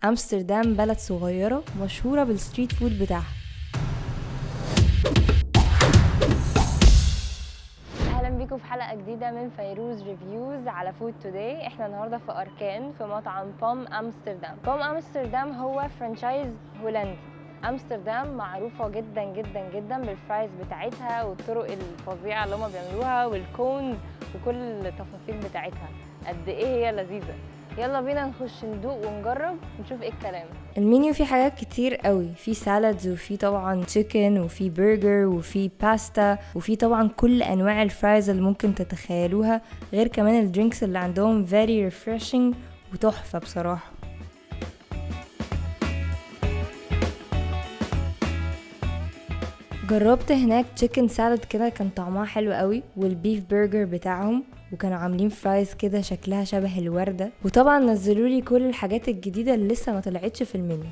أمستردام بلد صغيرة مشهورة بالستريت فود بتاعها. اهلا بيكم في حلقة جديدة من فيروز ريفيوز على فود توداي. احنا النهاردة في أركان في مطعم بوم أمستردام. بوم أمستردام هو فرانشايز هولندي. أمستردام معروفة جدا جدا جدا بالفرايز بتاعتها والطرق الفظيعة اللي هما بيعملوها والكونز وكل التفاصيل بتاعتها قد ايه هي لذيذة. يلا بينا نخش ندوق ونجرب ونشوف ايه الكلام. المنيو فيه حاجات كتير قوي، فيه سالادز وفيه طبعا تشيكن وفيه برجر وفيه باستا وفيه طبعا كل انواع الفرايز اللي ممكن تتخيلوها، غير كمان الدرينكس اللي عندهم very refreshing وتحفة بصراحة. جربت هناك تشيكن سالاد كده كان طعمها حلو قوي، والبيف برجر بتاعهم، وكانوا عاملين فرايز كده شكلها شبه الوردة، وطبعا نزلوا لي كل الحاجات الجديدة اللي لسه ما طلعتش في المنيو.